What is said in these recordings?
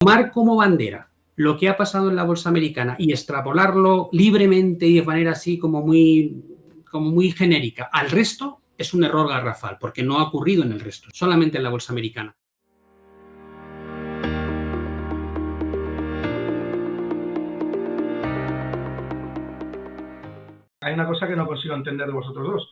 Tomar como bandera lo que ha pasado en la bolsa americana y extrapolarlo libremente y de manera así como muy genérica al resto es un error garrafal, porque no ha ocurrido en el resto, solamente en la bolsa americana. Hay una cosa que no consigo entender de vosotros dos,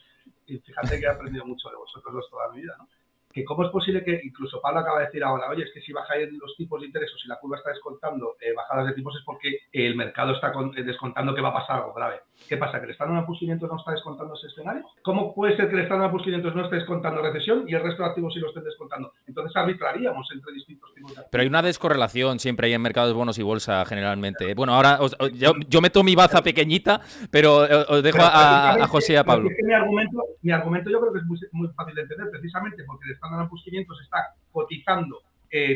y fíjate que he aprendido mucho de vosotros dos toda mi vida, ¿no? Que cómo es posible que, incluso Pablo acaba de decir ahora, oye, es que si bajáis los tipos de interés o si la curva está descontando bajadas de tipos es porque el mercado está descontando que va a pasar algo grave. ¿Qué pasa? ¿Que el Standard & Poor's 500 no está descontando ese escenario? ¿Cómo puede ser que el Standard & Poor's 500 no esté descontando recesión y el resto de activos sí lo estén descontando? Entonces arbitraríamos entre distintos tipos de activos. Pero hay una descorrelación siempre ahí en mercados, bonos y bolsa generalmente. Bueno, ahora yo meto mi baza pequeñita, pero os dejo a José y a Pablo. Es que mi argumento yo creo que es muy fácil de entender, precisamente porque el Standard & Poor's 500 está cotizando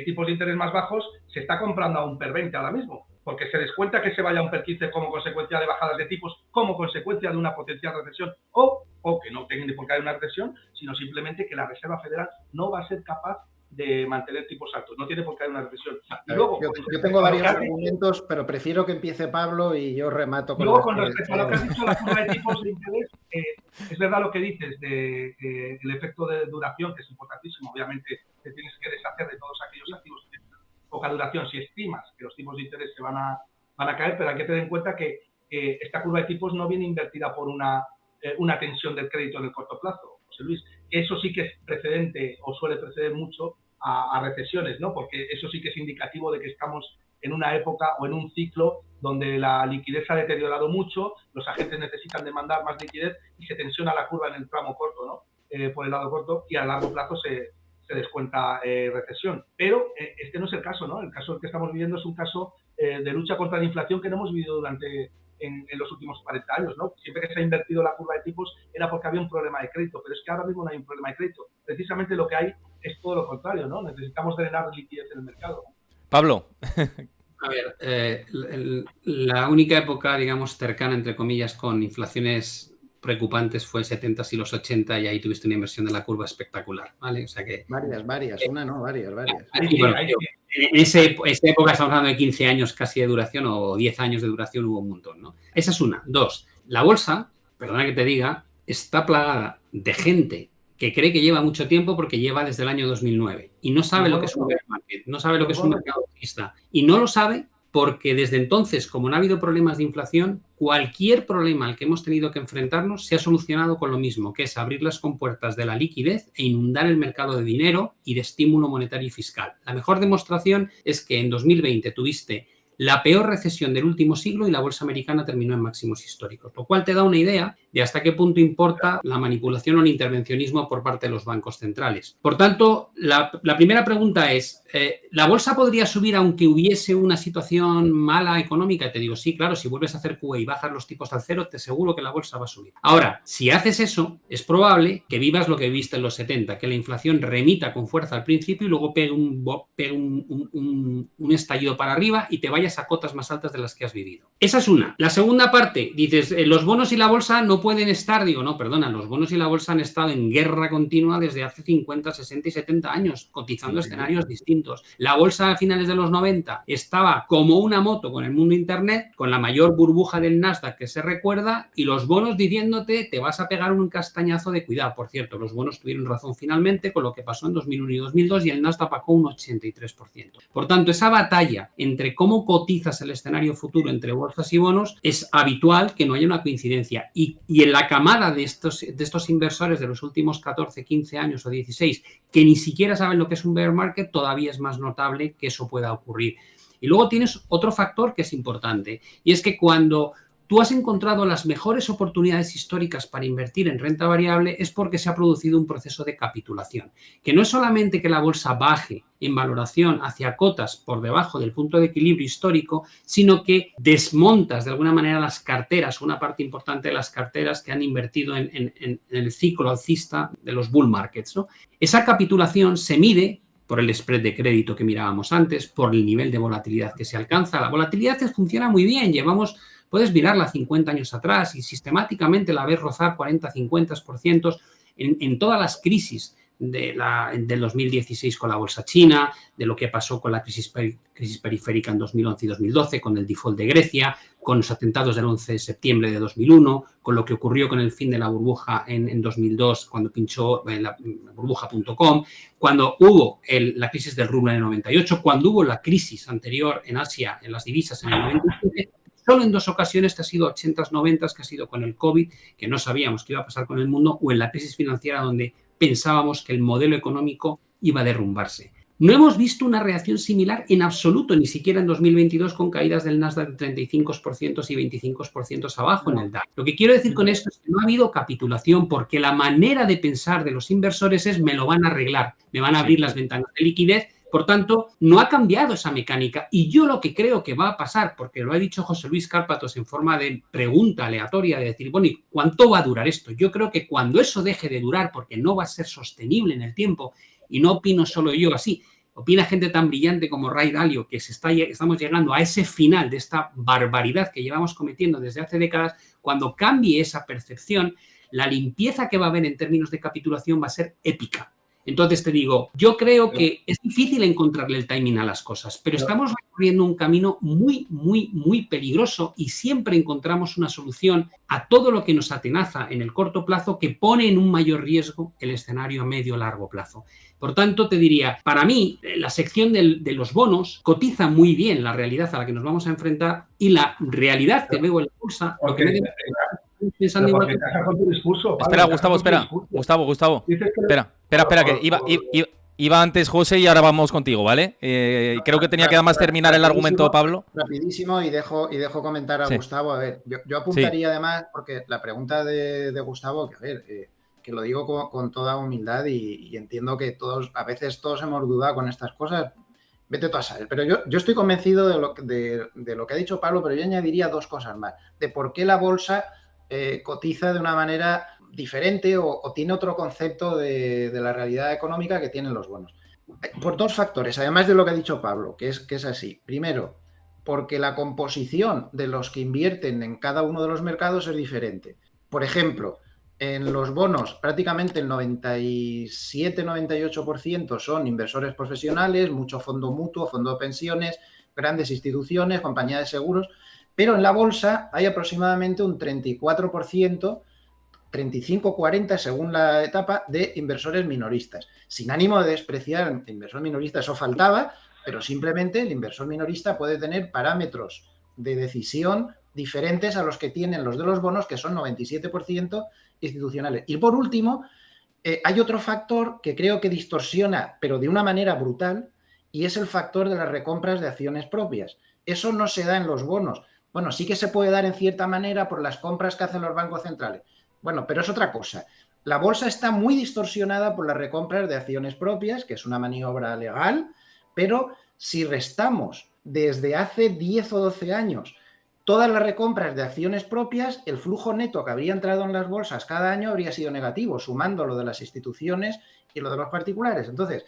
tipos de interés más bajos, se está comprando a un PER 20 ahora mismo, porque se descuenta que se vaya a un PER 15 como consecuencia de bajadas de tipos, como consecuencia de una potencial recesión, o que no tenga ni por qué haya una recesión, sino simplemente que la Reserva Federal no va a ser capaz de mantener tipos altos, no tiene por qué haber una recesión. Y luego, yo tengo varios argumentos, pero prefiero que empiece Pablo y yo remato con luego, con respecto a lo que has dicho, la curva de tipos de interés, es verdad lo que dices del efecto de duración, que es importantísimo. Obviamente, te tienes que deshacer de todos aquellos activos que tienen poca duración si estimas que los tipos de interés se van a caer, pero hay que tener en cuenta que esta curva de tipos no viene invertida por una tensión del crédito en el corto plazo, José Luis. Eso sí que es precedente o suele preceder mucho a recesiones, ¿no? Porque eso sí que es indicativo de que estamos en una época o en un ciclo donde la liquidez se ha deteriorado mucho, los agentes necesitan demandar más liquidez y se tensiona la curva en el tramo corto, ¿no? Por el lado corto, y a largo plazo se descuenta recesión. Pero este no es el caso, ¿no? El caso que estamos viviendo es un caso de lucha contra la inflación que no hemos vivido en los últimos 40 años, ¿no? Siempre que se ha invertido la curva de tipos era porque había un problema de crédito, pero es que ahora mismo no hay un problema de crédito. Precisamente lo que hay es todo lo contrario, ¿no? Necesitamos drenar liquidez en el mercado. Pablo. A ver, la única época, digamos, cercana, entre comillas, con inflaciones preocupantes fue 70s y los 80 y ahí tuviste una inversión de la curva espectacular, ¿vale? O sea que... Varias, una no, varias. Bueno, en esa época estamos hablando de 15 años casi de duración o 10 años de duración, hubo un montón, ¿no? Esa es una. Dos, la bolsa, perdona que te diga, está plagada de gente que cree que lleva mucho tiempo porque lleva desde el año 2009 y no sabe lo que es un bear market, no sabe lo que es un mercado bajista y no lo sabe porque desde entonces, como no ha habido problemas de inflación, cualquier problema al que hemos tenido que enfrentarnos se ha solucionado con lo mismo, que es abrir las compuertas de la liquidez e inundar el mercado de dinero y de estímulo monetario y fiscal. La mejor demostración es que en 2020 tuviste la peor recesión del último siglo y la bolsa americana terminó en máximos históricos, lo cual te da una idea de hasta qué punto importa la manipulación o el intervencionismo por parte de los bancos centrales. Por tanto, la primera pregunta es, ¿la bolsa podría subir aunque hubiese una situación mala económica? Y te digo, sí, claro, si vuelves a hacer QE y bajas los tipos al cero, te aseguro que la bolsa va a subir. Ahora, si haces eso, es probable que vivas lo que viviste en los 70, que la inflación remita con fuerza al principio y luego pegue un estallido para arriba y te vayas a cotas más altas de las que has vivido. Esa es una. La segunda parte, dices, los bonos y la bolsa no pueden estar, digo, no, perdona, los bonos y la bolsa han estado en guerra continua desde hace 50, 60 y 70 años, cotizando escenarios distintos. La bolsa a finales de los 90 estaba como una moto con el mundo internet, con la mayor burbuja del Nasdaq que se recuerda, y los bonos diciéndote, te vas a pegar un castañazo de cuidado. Por cierto, los bonos tuvieron razón finalmente con lo que pasó en 2001 y 2002 y el Nasdaq pagó un 83%. Por tanto, esa batalla entre cómo cotizas el escenario futuro entre bolsas y bonos, es habitual que no haya una coincidencia. Y en la camada de estos inversores de los últimos 14, 15 años o 16, que ni siquiera saben lo que es un bear market, todavía es más notable que eso pueda ocurrir. Y luego tienes otro factor que es importante, y es que cuando tú has encontrado las mejores oportunidades históricas para invertir en renta variable es porque se ha producido un proceso de capitulación, que no es solamente que la bolsa baje en valoración hacia cotas por debajo del punto de equilibrio histórico, sino que desmontas de alguna manera las carteras, una parte importante de las carteras que han invertido en el ciclo alcista de los bull markets, ¿no? Esa capitulación se mide por el spread de crédito que mirábamos antes, por el nivel de volatilidad que se alcanza. La volatilidad funciona muy bien, puedes mirarla 50 años atrás y sistemáticamente la ves rozar 40-50% en todas las crisis del 2016 con la bolsa china, de lo que pasó con la crisis periférica en 2011 y 2012, con el default de Grecia, con los atentados del 11 de septiembre de 2001, con lo que ocurrió con el fin de la burbuja en 2002, cuando pinchó en la burbuja.com, cuando hubo la crisis del rublo en el 98, cuando hubo la crisis anterior en Asia, en las divisas en el 97, solo en 2 ocasiones, que ha sido 80s, 90s, que ha sido con el COVID, que no sabíamos qué iba a pasar con el mundo, o en la crisis financiera, donde pensábamos que el modelo económico iba a derrumbarse. No hemos visto una reacción similar en absoluto, ni siquiera en 2022, con caídas del Nasdaq de 35% y 25% abajo en el DAX. Lo que quiero decir con esto es que no ha habido capitulación, porque la manera de pensar de los inversores es: me lo van a arreglar, me van a abrir las ventanas de liquidez. Por tanto, no ha cambiado esa mecánica. Y yo lo que creo que va a pasar, porque lo ha dicho José Luis Cárpatos en forma de pregunta aleatoria, de decir, bueno, ¿y cuánto va a durar esto? Yo creo que cuando eso deje de durar, porque no va a ser sostenible en el tiempo, y no opino solo yo así, opina gente tan brillante como Ray Dalio, que estamos llegando a ese final de esta barbaridad que llevamos cometiendo desde hace décadas. Cuando cambie esa percepción, la limpieza que va a haber en términos de capitulación va a ser épica. Entonces te digo, yo creo que es difícil encontrarle el timing a las cosas, pero estamos recorriendo un camino muy, muy, muy peligroso, y siempre encontramos una solución a todo lo que nos atenaza en el corto plazo, que pone en un mayor riesgo el escenario a medio largo plazo. Por tanto, te diría, para mí, la sección de los bonos cotiza muy bien la realidad a la que nos vamos a enfrentar, y la realidad que veo en la bolsa, lo que me debe... Pensando igual que... discurso, espera, Gustavo, espera. Gustavo. Espera, que iba antes José y ahora vamos contigo, ¿vale? Creo que tenía que además terminar el argumento de Pablo. Rapidísimo, y dejo comentar a Gustavo. A ver, yo apuntaría además, porque la pregunta de Gustavo, que a ver, que lo digo con toda humildad, y entiendo que a veces todos hemos dudado con estas cosas. Vete tú a saber. Pero yo estoy convencido de lo que ha dicho Pablo, pero yo añadiría 2 cosas más. De por qué la bolsa cotiza de una manera diferente o tiene otro concepto de la realidad económica que tienen los bonos. Por 2 factores, además de lo que ha dicho Pablo, que es así. Primero, porque la composición de los que invierten en cada uno de los mercados es diferente. Por ejemplo, en los bonos prácticamente el 97-98% son inversores profesionales, mucho fondo mutuo, fondo de pensiones, grandes instituciones, compañías de seguros. Pero en la bolsa hay aproximadamente un 34%, 35-40% según la etapa, de inversores minoristas. Sin ánimo de despreciar al inversor minorista, eso faltaba, pero simplemente el inversor minorista puede tener parámetros de decisión diferentes a los que tienen los de los bonos, que son 97% institucionales. Y por último, hay otro factor que creo que distorsiona, pero de una manera brutal, y es el factor de las recompras de acciones propias. Eso no se da en los bonos. Bueno, sí que se puede dar en cierta manera por las compras que hacen los bancos centrales. Bueno, pero es otra cosa. La bolsa está muy distorsionada por las recompras de acciones propias, que es una maniobra legal, pero si restamos desde hace 10 o 12 años todas las recompras de acciones propias, el flujo neto que habría entrado en las bolsas cada año habría sido negativo, sumando lo de las instituciones y lo de los particulares. Entonces,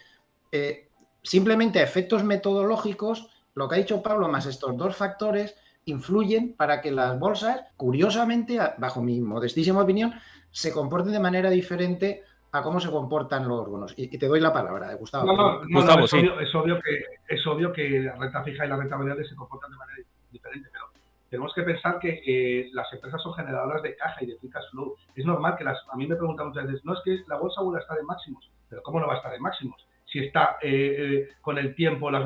simplemente a efectos metodológicos, lo que ha dicho Pablo, más estos 2 factores, influyen para que las bolsas, curiosamente, bajo mi modestísima opinión, se comporten de manera diferente a cómo se comportan los bonos. Y te doy la palabra, Gustavo. Gustavo, sí. Es obvio que la renta fija y la renta variable se comportan de manera diferente, pero tenemos que pensar que las empresas son generadoras de caja y de free cash flow. Es normal que a mí me preguntan muchas veces, no, es que la bolsa vuelve a estar en máximos, pero ¿cómo no va a estar en máximos? Si está con el tiempo, las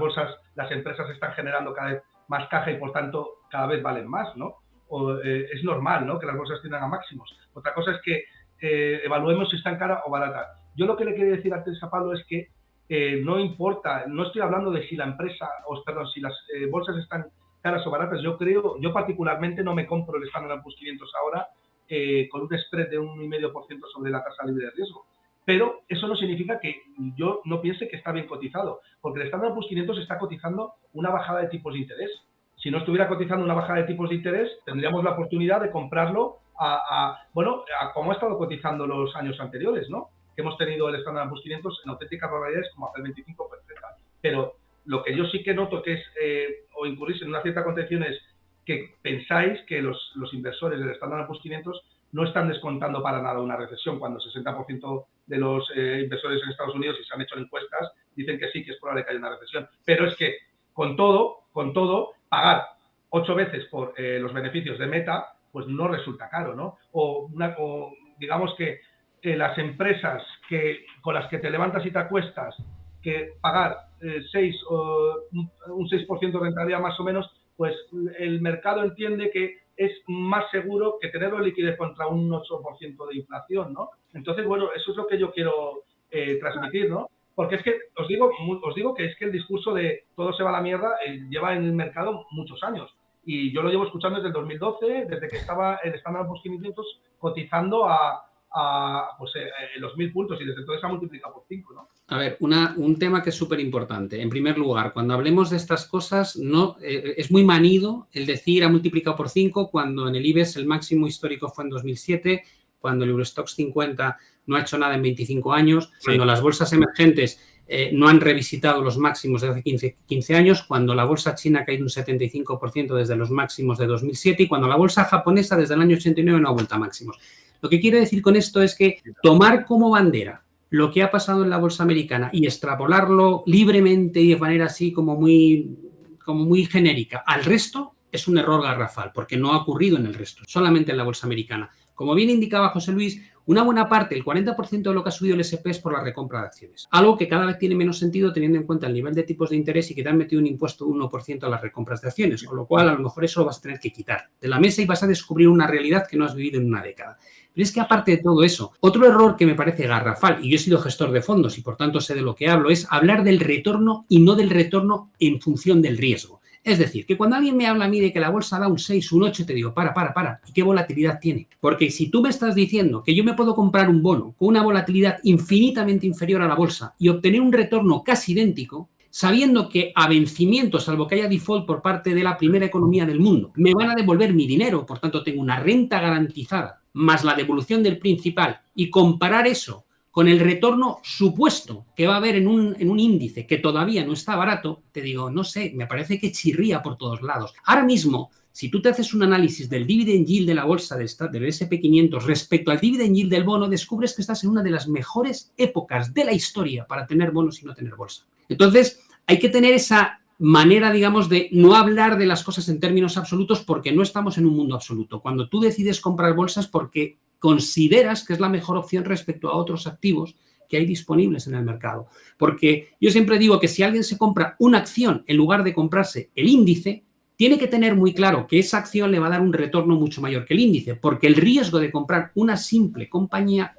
empresas están generando cada vez más caja y por tanto cada vez valen más, ¿no? Es normal, ¿no?, que las bolsas tiendan a máximos. Otra cosa es que evaluemos si están cara o barata. Yo lo que le quería decir antes a Pablo es que no importa, no estoy hablando de si la empresa, si las bolsas están caras o baratas. Yo particularmente no me compro el Standard & Poor's 500 ahora con un spread de 1,5% sobre la tasa libre de riesgo. Pero eso no significa que yo no piense que está bien cotizado, porque el Standard & Poor's 500 está cotizando una bajada de tipos de interés. Si no estuviera cotizando una bajada de tipos de interés, tendríamos la oportunidad de comprarlo a como ha estado cotizando los años anteriores, ¿no? Que hemos tenido el Standard & Poor's 500 en auténticas barbaridades como hace el 25%. Pero lo que yo sí que noto que es, o incurrís en una cierta contención, es que pensáis que los inversores del Standard & Poor's 500 no están descontando para nada una recesión, cuando el 60% de los inversores en Estados Unidos, y se han hecho encuestas, dicen que sí, que es probable que haya una recesión. Pero es que, con todo, pagar 8 veces por los beneficios de Meta, pues no resulta caro, ¿no? O digamos que las empresas con las que te levantas y te acuestas, que pagar un 6% de rentabilidad más o menos, pues el mercado entiende que es más seguro que tenerlo en liquidez contra un 8% de inflación, ¿no? Entonces, bueno, eso es lo que yo quiero transmitir, ¿no? Porque es que os digo que es que el discurso de todo se va a la mierda lleva en el mercado muchos años. Y yo lo llevo escuchando desde el 2012, desde que estaba el Standard & Poor's 500 cotizando a los 1000 puntos, y desde entonces se ha multiplicado por 5, ¿no? A ver, un tema que es súper importante. En primer lugar, cuando hablemos de estas cosas, es muy manido el decir ha multiplicado por 5 cuando en el IBEX el máximo histórico fue en 2007, cuando el Eurostoxx 50 no ha hecho nada en 25 años, sí. Cuando las bolsas emergentes no han revisitado los máximos de hace 15 años, cuando la bolsa china ha caído un 75% desde los máximos de 2007 y cuando la bolsa japonesa desde el año 89 no ha vuelto a máximos. Lo que quiero decir con esto es que tomar como bandera lo que ha pasado en la bolsa americana y extrapolarlo libremente y de manera así como muy genérica al resto es un error garrafal, porque no ha ocurrido en el resto, solamente en la bolsa americana. Como bien indicaba José Luis, una buena parte, el 40% de lo que ha subido el S&P es por la recompra de acciones. Algo que cada vez tiene menos sentido teniendo en cuenta el nivel de tipos de interés y que te han metido un impuesto de 1% a las recompras de acciones, con lo cual a lo mejor eso lo vas a tener que quitar de la mesa y vas a descubrir una realidad que no has vivido en una década. Pero es que aparte de todo eso, otro error que me parece garrafal, y yo he sido gestor de fondos y por tanto sé de lo que hablo, es hablar del retorno y no del retorno en función del riesgo. Es decir, que cuando alguien me habla a mí de que la bolsa da un 6, un 8, te digo, para, ¿y qué volatilidad tiene? Porque si tú me estás diciendo que yo me puedo comprar un bono con una volatilidad infinitamente inferior a la bolsa y obtener un retorno casi idéntico, sabiendo que a vencimiento, salvo que haya default por parte de la primera economía del mundo, me van a devolver mi dinero, por tanto tengo una renta garantizada, más la devolución del principal, y comparar eso con el retorno supuesto que va a haber en un índice que todavía no está barato, te digo, no sé, me parece que chirría por todos lados. Ahora mismo, si tú te haces un análisis del dividend yield de la bolsa del S&P 500 respecto al dividend yield del bono, descubres que estás en una de las mejores épocas de la historia para tener bonos y no tener bolsa. Entonces, hay que tener esa manera, digamos, de no hablar de las cosas en términos absolutos porque no estamos en un mundo absoluto. Cuando tú decides comprar bolsas porque consideras que es la mejor opción respecto a otros activos que hay disponibles en el mercado. Porque yo siempre digo que si alguien se compra una acción en lugar de comprarse el índice, tiene que tener muy claro que esa acción le va a dar un retorno mucho mayor que el índice, porque el riesgo de comprar una simple compañía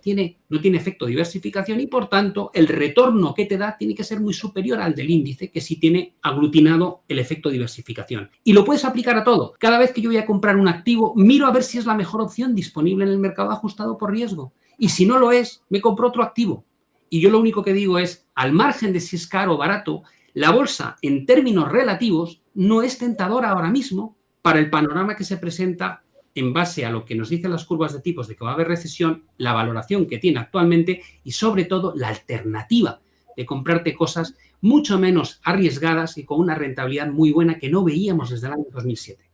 no tiene efecto de diversificación y, por tanto, el retorno que te da tiene que ser muy superior al del índice, que sí tiene aglutinado el efecto de diversificación. Y lo puedes aplicar a todo. Cada vez que yo voy a comprar un activo, miro a ver si es la mejor opción disponible en el mercado ajustado por riesgo. Y si no lo es, me compro otro activo. Y yo lo único que digo es, al margen de si es caro o barato, la bolsa, en términos relativos, no es tentadora ahora mismo para el panorama que se presenta en base a lo que nos dicen las curvas de tipos de que va a haber recesión, la valoración que tiene actualmente y, sobre todo, la alternativa de comprarte cosas mucho menos arriesgadas y con una rentabilidad muy buena que no veíamos desde el año 2007.